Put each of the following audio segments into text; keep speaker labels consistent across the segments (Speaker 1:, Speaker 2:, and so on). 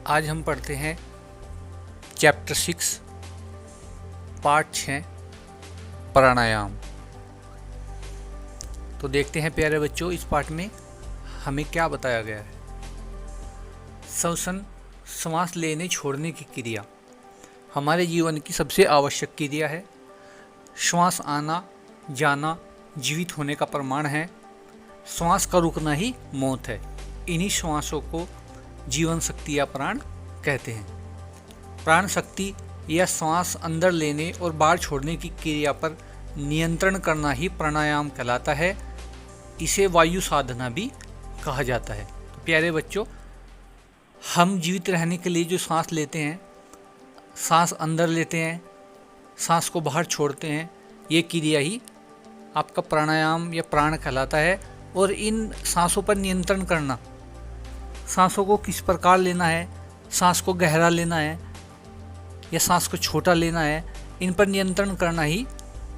Speaker 1: आज हम पढ़ते हैं चैप्टर 6 पार्ट 6 प्राणायाम। तो देखते हैं प्यारे बच्चों, इस पार्ट में हमें क्या बताया गया है। श्वसन श्वास लेने छोड़ने की क्रिया हमारे जीवन की सबसे आवश्यक क्रिया है। श्वास आना जाना जीवित होने का प्रमाण है। श्वास का रुकना ही मौत है। इन्हीं श्वासों को जीवन शक्ति या प्राण कहते हैं। प्राण शक्ति या श्वास अंदर लेने और बाहर छोड़ने की क्रिया पर नियंत्रण करना ही प्राणायाम कहलाता है। इसे वायु साधना भी कहा जाता है। तो प्यारे बच्चों, हम जीवित रहने के लिए जो सांस लेते हैं, सांस अंदर लेते हैं, सांस को बाहर छोड़ते हैं, ये क्रिया ही आपका प्राणायाम या प्राण कहलाता है। और इन सांसों पर नियंत्रण करना, सांसों को किस प्रकार लेना है, सांस को गहरा लेना है या सांस को छोटा लेना है, इन पर नियंत्रण करना ही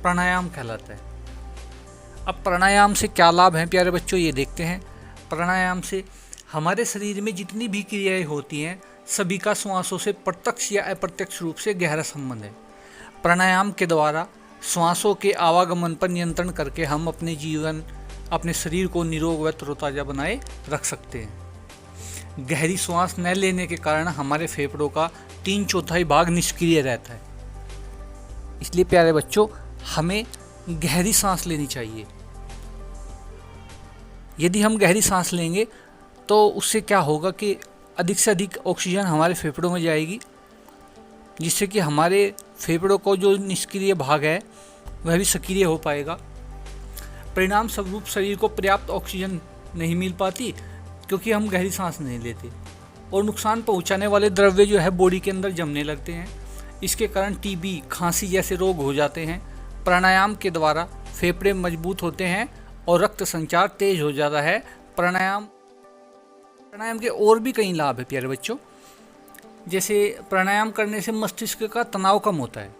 Speaker 1: प्राणायाम कहलाता है। अब प्राणायाम से क्या लाभ हैं प्यारे बच्चों, ये देखते हैं। प्राणायाम से हमारे शरीर में जितनी भी क्रियाएं होती हैं, सभी का श्वासों से प्रत्यक्ष या अप्रत्यक्ष रूप से गहरा संबंध है। प्राणायाम के द्वारा श्वासों के आवागमन पर नियंत्रण करके हम अपने शरीर को निरोग व तरोताजा बनाए रख सकते हैं। गहरी श्वास न लेने के कारण हमारे फेफड़ों का 3/4 भाग निष्क्रिय रहता है। इसलिए प्यारे बच्चों, हमें गहरी सांस लेनी चाहिए। यदि हम गहरी सांस लेंगे तो उससे क्या होगा कि अधिक से अधिक ऑक्सीजन हमारे फेफड़ों में जाएगी, जिससे कि हमारे फेफड़ों को जो निष्क्रिय भाग है वह भी सक्रिय हो पाएगा। परिणाम स्वरूप शरीर को पर्याप्त ऑक्सीजन नहीं मिल पाती, क्योंकि हम गहरी सांस नहीं लेते, और नुकसान पहुंचाने वाले द्रव्य जो है बॉडी के अंदर जमने लगते हैं। इसके कारण टीबी, खांसी जैसे रोग हो जाते हैं। प्राणायाम के द्वारा फेफड़े मजबूत होते हैं और रक्त संचार तेज हो जाता है। प्राणायाम के और भी कई लाभ है प्यारे बच्चों। जैसे प्राणायाम करने से मस्तिष्क का तनाव कम होता है,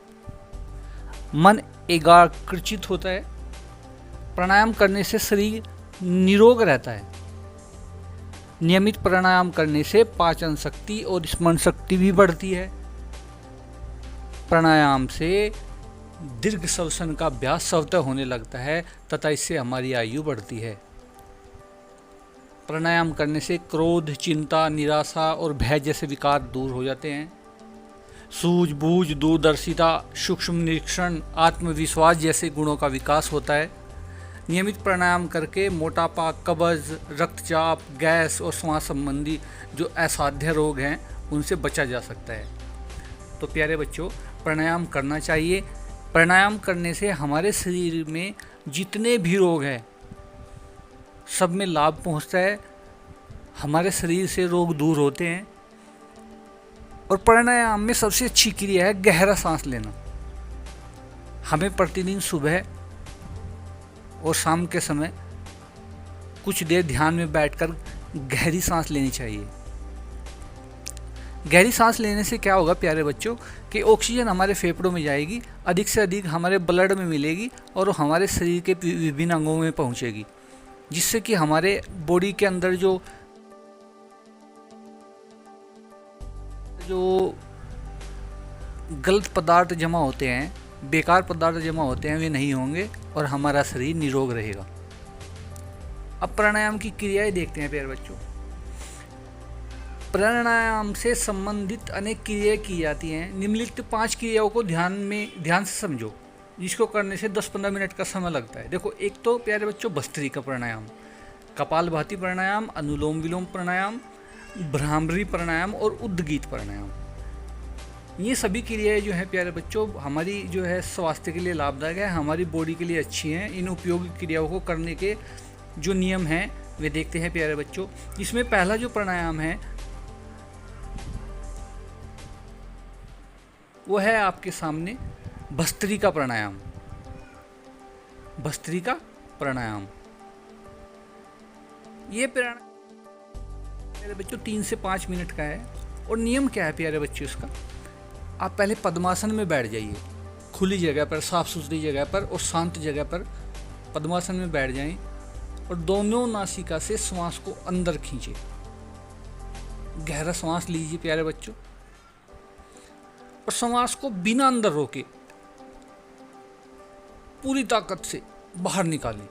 Speaker 1: मन एकाग्रचित होता है। प्राणायाम करने से शरीर निरोग रहता है। नियमित प्राणायाम करने से पाचन शक्ति और स्मरण शक्ति भी बढ़ती है। प्राणायाम से दीर्घ श्वसन का अभ्यास स्वतः होने लगता है तथा इससे हमारी आयु बढ़ती है। प्राणायाम करने से क्रोध, चिंता, निराशा और भय जैसे विकार दूर हो जाते हैं। सूझबूझ, दूरदर्शिता, सूक्ष्म निरीक्षण, आत्मविश्वास जैसे गुणों का विकास होता है। नियमित प्राणायाम करके मोटापा, कब्ज, रक्तचाप, गैस और श्वास संबंधी जो असाध्य रोग हैं उनसे बचा जा सकता है। तो प्यारे बच्चों, प्राणायाम करना चाहिए। प्राणायाम करने से हमारे शरीर में जितने भी रोग हैं सब में लाभ पहुंचता है। हमारे शरीर से रोग दूर होते हैं। और प्राणायाम में सबसे अच्छी क्रिया है गहरा सांस लेना। हमें प्रतिदिन सुबह और शाम के समय कुछ देर ध्यान में बैठकर गहरी सांस लेनी चाहिए। गहरी सांस लेने से क्या होगा प्यारे बच्चों कि ऑक्सीजन हमारे फेफड़ों में जाएगी, अधिक से अधिक हमारे ब्लड में मिलेगी और हमारे शरीर के विभिन्न अंगों में पहुंचेगी, जिससे कि हमारे बॉडी के अंदर जो गलत पदार्थ जमा होते हैं, बेकार पदार्थ जमा होते हैं, वे नहीं होंगे और हमारा शरीर निरोग रहेगा। अब प्राणायाम की क्रियाएं देखते हैं प्यारे बच्चों। प्राणायाम से संबंधित अनेक क्रियाएं की जाती हैं। निम्नलिखित 5 क्रियाओं को ध्यान से समझो, जिसको करने से 10-15 मिनट का समय लगता है। देखो, एक तो प्यारे बच्चों भस्त्रिका प्राणायाम, कपालभाति प्राणायाम, अनुलोम विलोम प्राणायाम, भ्रामरी प्राणायाम और उद्गीत प्राणायाम। ये सभी क्रियाएं जो हैं प्यारे बच्चों हमारी जो है स्वास्थ्य के लिए लाभदायक है, हमारी बॉडी के लिए अच्छी हैं। इन उपयोगी क्रियाओं को करने के जो नियम हैं वे देखते हैं प्यारे बच्चों। इसमें पहला जो प्राणायाम है वो है आपके सामने भस्त्रिका प्राणायाम। भस्त्रिका प्राणायाम ये प्राणायाम प्यारे बच्चों 3 से 5 मिनट का है। और नियम क्या है प्यारे बच्चों इसका, आप पहले पद्मासन में बैठ जाइए, खुली जगह पर, साफ सुथरी जगह पर और शांत जगह पर पद्मासन में बैठ जाएं और दोनों नासिका से श्वास को अंदर खींचें। गहरा सांस लीजिए प्यारे बच्चों, और सांस को बिना अंदर रोके पूरी ताकत से बाहर निकालिए।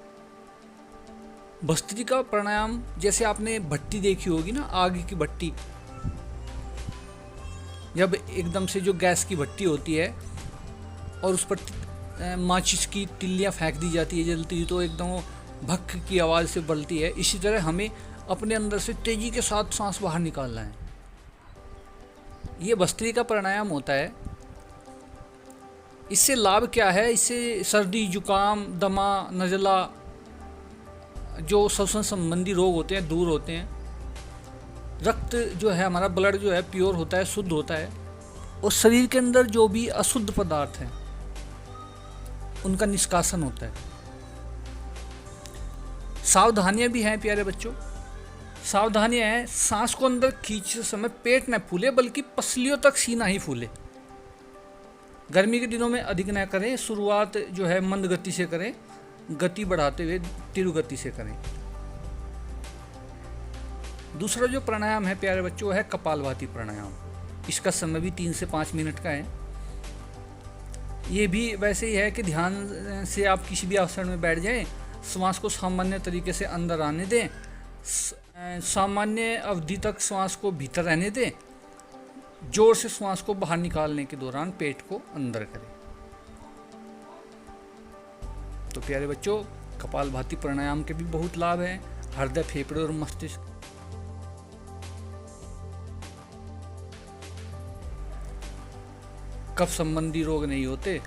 Speaker 1: भस्त्रिका प्राणायाम, जैसे आपने भट्टी देखी होगी ना, आग की भट्टी, जब एकदम से जो गैस की भट्टी होती है और उस पर माचिस की तिल्लियाँ फेंक दी जाती है जलती, तो एकदम भक्क की आवाज़ से बलती है। इसी तरह हमें अपने अंदर से तेजी के साथ सांस बाहर निकालना है। ये भस्त्रिका प्राणायाम होता है। इससे लाभ क्या है? इससे सर्दी, जुकाम, दमा, नज़ला, जो श्वसन संबंधी रोग होते हैं दूर होते हैं। रक्त जो है हमारा, ब्लड जो है प्योर होता है, शुद्ध होता है, और शरीर के अंदर जो भी अशुद्ध पदार्थ हैं उनका निष्कासन होता है। सावधानियां भी हैं प्यारे बच्चों। सावधानियां हैं, सांस को अंदर खींचते समय पेट न फूले, बल्कि पसलियों तक सीना ही फूले। गर्मी के दिनों में अधिक न करें, शुरुआत जो है मंद गति से करें, गति बढ़ाते हुए तीव्र गति से करें। दूसरा जो प्राणायाम है प्यारे बच्चों है कपालभाति प्राणायाम। इसका समय भी 3 से 5 मिनट का है। ये भी वैसे ही है कि ध्यान से आप किसी भी आसन में बैठ जाएं, श्वास को सामान्य तरीके से अंदर आने दें, सामान्य अवधि तक श्वास को भीतर रहने दें, जोर से श्वास को बाहर निकालने के दौरान पेट को अंदर करें। तो प्यारे बच्चों, कपालभाति प्राणायाम के भी बहुत लाभ हैं। हृदय, फेफड़े और मस्तिष्क कफ संबंधी रोग नहीं होते।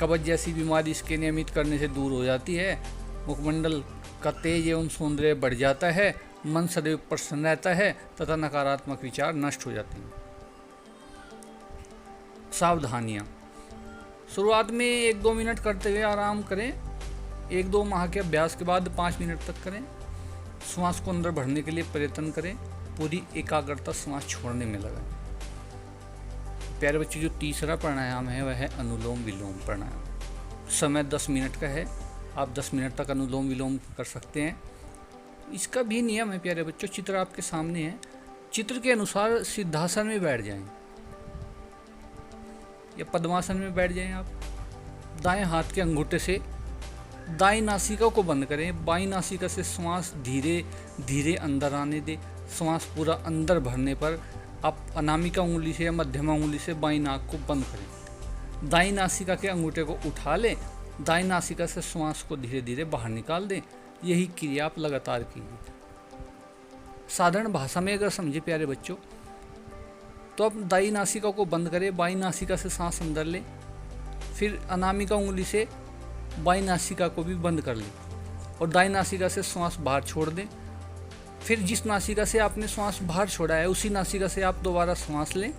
Speaker 1: कब्ज जैसी बीमारी इसके नियमित करने से दूर हो जाती है। मुखमंडल का तेज एवं सौंदर्य बढ़ जाता है। मन सदैव प्रसन्न रहता है तथा नकारात्मक विचार नष्ट हो जाते हैं। सावधानियां, शुरुआत में 1-2 मिनट करते हुए आराम करें। 1-2 माह के अभ्यास के बाद 5 मिनट तक करें। श्वास को अंदर भरने के लिए प्रयत्न करें। पूरी एकाग्रता श्वास छोड़ने में लगाएं। प्यारे बच्चों, जो तीसरा प्राणायाम है वह है अनुलोम विलोम प्राणायाम। समय 10 मिनट का है। आप 10 मिनट तक अनुलोम विलोम कर सकते हैं। इसका भी नियम है प्यारे बच्चों, चित्र आपके सामने है। चित्र के अनुसार सिद्धासन में बैठ जाएं या पद्मासन में बैठ जाएं। आप दाएं हाथ के अंगूठे से दाईं नासिका को बंद करें। बाईं नासिका से श्वास धीरे धीरे अंदर आने दें। श्वास पूरा अंदर भरने पर आप अनामिका उंगली से या मध्यमा उंगली से बाईं नाक को बंद करें। दाईं नासिका के अंगूठे को उठा लें। दाईं नासिका से श्वास को धीरे धीरे बाहर निकाल दें। यही क्रिया आप लगातार कीजिए। साधारण भाषा में अगर समझे प्यारे बच्चों, तो आप दाईं नासिका को बंद करें, बाईं नासिका से सांस अंदर लें, फिर अनामिका उंगली से बाईं नासिका को भी बंद कर लें और दाईं नासिका से श्वास बाहर छोड़ दें। फिर जिस नासिका से आपने श्वास बाहर छोड़ा है उसी नासिका से आप दोबारा श्वास लें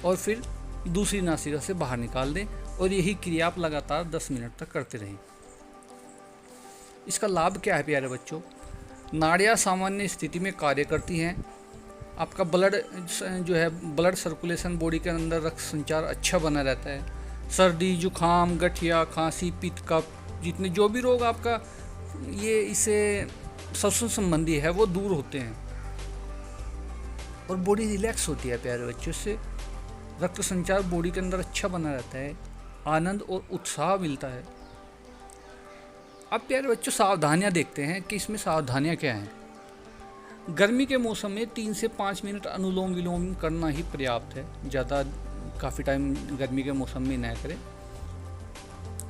Speaker 1: और फिर दूसरी नासिका से बाहर निकाल दें, और यही क्रिया आप लगातार 10 मिनट तक करते रहें। इसका लाभ क्या है प्यारे बच्चों? नाड़ियाँ सामान्य स्थिति में कार्य करती हैं। आपका ब्लड जो है, ब्लड सर्कुलेशन, बॉडी के अंदर रक्त संचार अच्छा बना रहता है। सर्दी, जुखाम, गठिया, खांसी, पित्त, कफ, जितने जो भी रोग आपका ये इसे श्वसन संबंधी है वो दूर होते हैं और बॉडी रिलैक्स होती है प्यारे बच्चों। से रक्त संचार बॉडी के अंदर अच्छा बना रहता है, आनंद और उत्साह मिलता है। अब प्यारे बच्चों, सावधानियां देखते हैं कि इसमें सावधानियां क्या हैं। गर्मी के मौसम में 3 से 5 मिनट अनुलोम विलोम करना ही पर्याप्त है। ज़्यादा काफ़ी टाइम गर्मी के मौसम में न करें।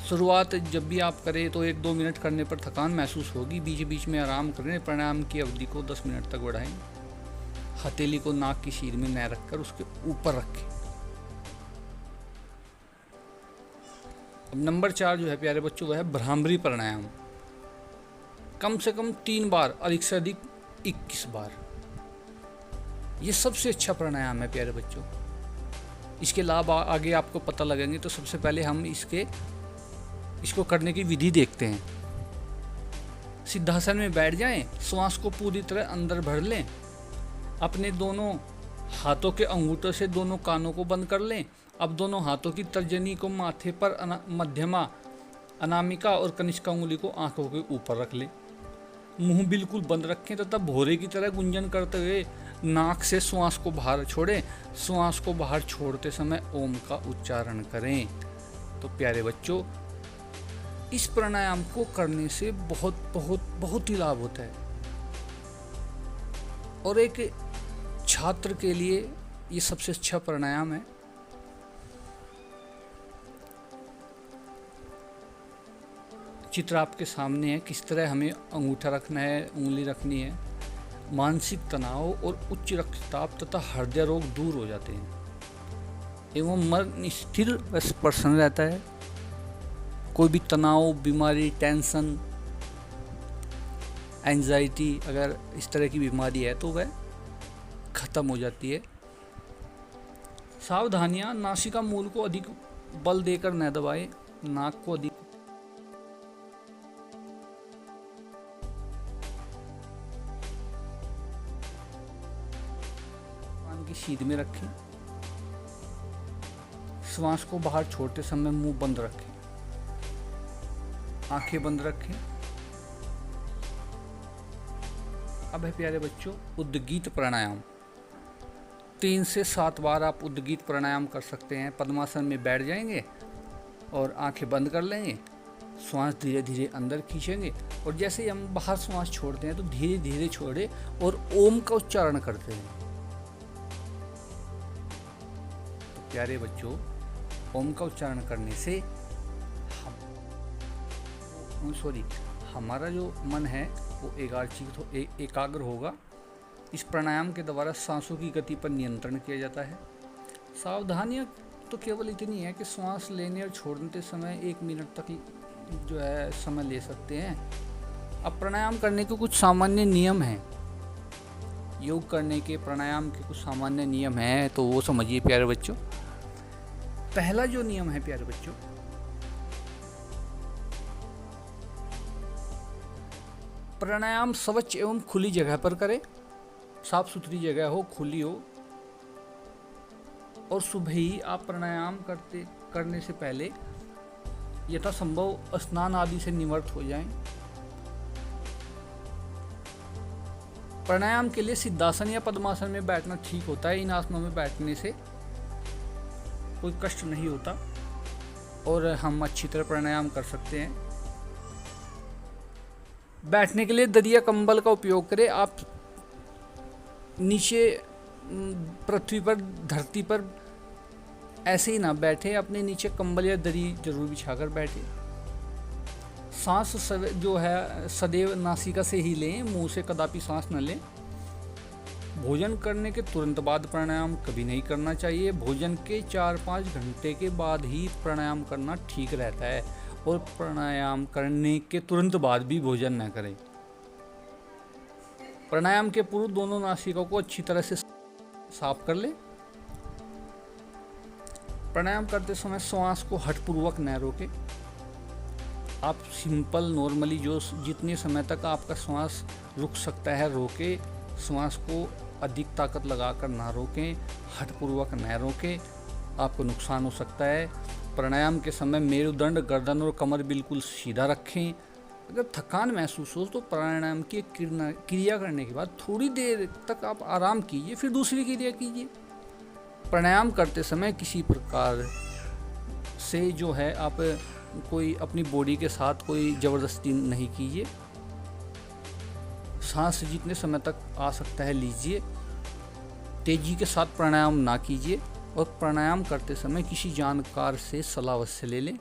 Speaker 1: शुरुआत जब भी आप करें तो 1-2 मिनट करने पर थकान महसूस होगी। बीच बीच में आराम करें। प्राणायाम की अवधि को 10 मिनट तक बढ़ाएं। हथेली को नाक की शीर में न रखकर उसके ऊपर रखें। अब नंबर 4 जो है प्यारे बच्चों वह है भ्रामरी प्राणायाम। कम से कम 3 बार, अधिक से अधिक 21 बार। ये सबसे अच्छा प्राणायाम है प्यारे बच्चों। इसके लाभ आगे आपको पता लगेंगे। तो सबसे पहले हम इसको करने की विधि देखते हैं। सिद्धासन में बैठ जाएं, श्वास को पूरी तरह अंदर भर लें। अपने दोनों हाथों के अंगूठों से दोनों कानों को बंद कर लें। अब दोनों हाथों की तर्जनी को माथे पर, मध्यमा, अनामिका और कनिष्का उंगली को आंखों के ऊपर रख लें। मुंह बिल्कुल बंद रखें तथा भौरे की तरह गुंजन करते हुए नाक से श्वास को बाहर छोड़ें, श्वास को बाहर छोड़ते समय ओम का उच्चारण करें। तो प्यारे बच्चों, इस प्राणायाम को करने से बहुत बहुत बहुत ही लाभ होता है और एक छात्र के लिए ये सबसे अच्छा प्राणायाम है। चित्र आपके सामने है, किस तरह हमें अंगूठा रखना है, उंगली रखनी है। मानसिक तनाव और उच्च रक्तचाप तथा हृदय रोग दूर हो जाते हैं एवं मन स्थिर व प्रसन्न रहता है। कोई भी तनाव, बीमारी, टेंशन, एंजाइटी, अगर इस तरह की बीमारी है तो वह खत्म हो जाती है। सावधानियां, नासिका मूल को अधिक बल देकर न दबाएं, नाक को अधिक की सीध में रखें। श्वास को बाहर छोड़ते समय मुंह बंद रखें, आंखें बंद रखें। अब है प्यारे बच्चों उद्गीत प्राणायाम। 3 से 7 बार आप उद्गीत प्राणायाम कर सकते हैं। पद्मासन में बैठ जाएंगे और आंखें बंद कर लेंगे, श्वास धीरे धीरे अंदर खींचेंगे और जैसे ही हम बाहर श्वास छोड़ते हैं तो धीरे धीरे छोड़े और ओम का उच्चारण करते हैं। प्यारे बच्चों, ओम का उच्चारण करने से हमारा जो मन है वो एकाग्र होगा। इस प्राणायाम के द्वारा सांसों की गति पर नियंत्रण किया जाता है। सावधानियां तो केवल इतनी है कि श्वास लेने और छोड़ते समय 1 मिनट तक जो है समय ले सकते हैं। अब प्राणायाम करने के कुछ सामान्य नियम हैं। योग करने के, प्राणायाम के कुछ सामान्य नियम हैं, तो वो समझिए प्यारे बच्चों। पहला जो नियम है प्यारे बच्चों, प्राणायाम स्वच्छ एवं खुली जगह पर करें। साफ सुथरी जगह हो, खुली हो। और सुबह ही आप प्राणायाम करने से पहले यथासंभव स्नान आदि से निवृत्त हो जाएं। प्राणायाम के लिए सिद्धासन या पद्मासन में बैठना ठीक होता है। इन आसनों में बैठने से कोई कष्ट नहीं होता और हम अच्छी तरह प्राणायाम कर सकते हैं। बैठने के लिए दरिया कंबल का उपयोग करें। आप नीचे पृथ्वी पर, धरती पर ऐसे ही ना बैठे, अपने नीचे कंबल या दरी जरूर बिछाकर बैठे। सांस जो है सदैव नासिका से ही लें, मुंह से कदापि सांस न लें। भोजन करने के तुरंत बाद प्राणायाम कभी नहीं करना चाहिए। भोजन के 4-5 घंटे के बाद ही प्राणायाम करना ठीक रहता है और प्राणायाम करने के तुरंत बाद भी भोजन न करें। प्राणायाम के पूर्व दोनों नासिका को अच्छी तरह से साफ कर लें। प्राणायाम करते समय श्वास को हठपूर्वक न रोकें। आप सिंपल नॉर्मली जो जितने समय तक आपका श्वास रुक सकता है रोके। श्वास को अधिक ताकत लगाकर ना रोकें, हठपूर्वक न रोकें, आपको नुकसान हो सकता है। प्राणायाम के समय मेरुदंड, गर्दन और कमर बिल्कुल सीधा रखें। अगर थकान महसूस हो तो प्राणायाम की क्रिया करने के बाद थोड़ी देर तक आप आराम कीजिए, फिर दूसरी क्रिया कीजिए। प्राणायाम करते समय किसी प्रकार से जो है आप कोई अपनी बॉडी के साथ कोई ज़बरदस्ती नहीं कीजिए। सांस जितने समय तक आ सकता है लीजिए। तेजी के साथ प्राणायाम ना कीजिए और प्राणायाम करते समय किसी जानकार से सलाह अवश्य ले लें।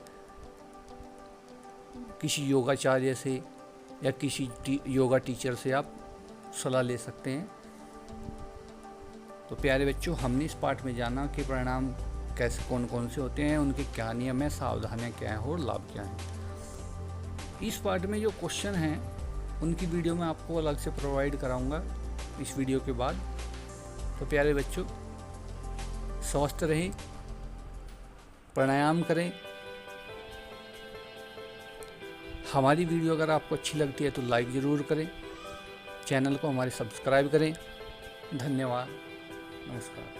Speaker 1: किसी योगाचार्य से या किसी योगा टीचर से आप सलाह ले सकते हैं। तो प्यारे बच्चों, हमने इस पाठ में जाना कि प्राणायाम कैसे कौन कौन से होते हैं, उनके क्या नियम है, सावधानियाँ क्या हैं और लाभ क्या हैं। इस पाठ में जो क्वेश्चन हैं उनकी वीडियो मैं आपको अलग से प्रोवाइड कराऊंगा इस वीडियो के बाद। तो प्यारे बच्चों, स्वस्थ रहें, प्राणायाम करें। हमारी वीडियो अगर आपको अच्छी लगती है तो लाइक ज़रूर करें, चैनल को हमारे सब्सक्राइब करें। धन्यवाद, नमस्कार।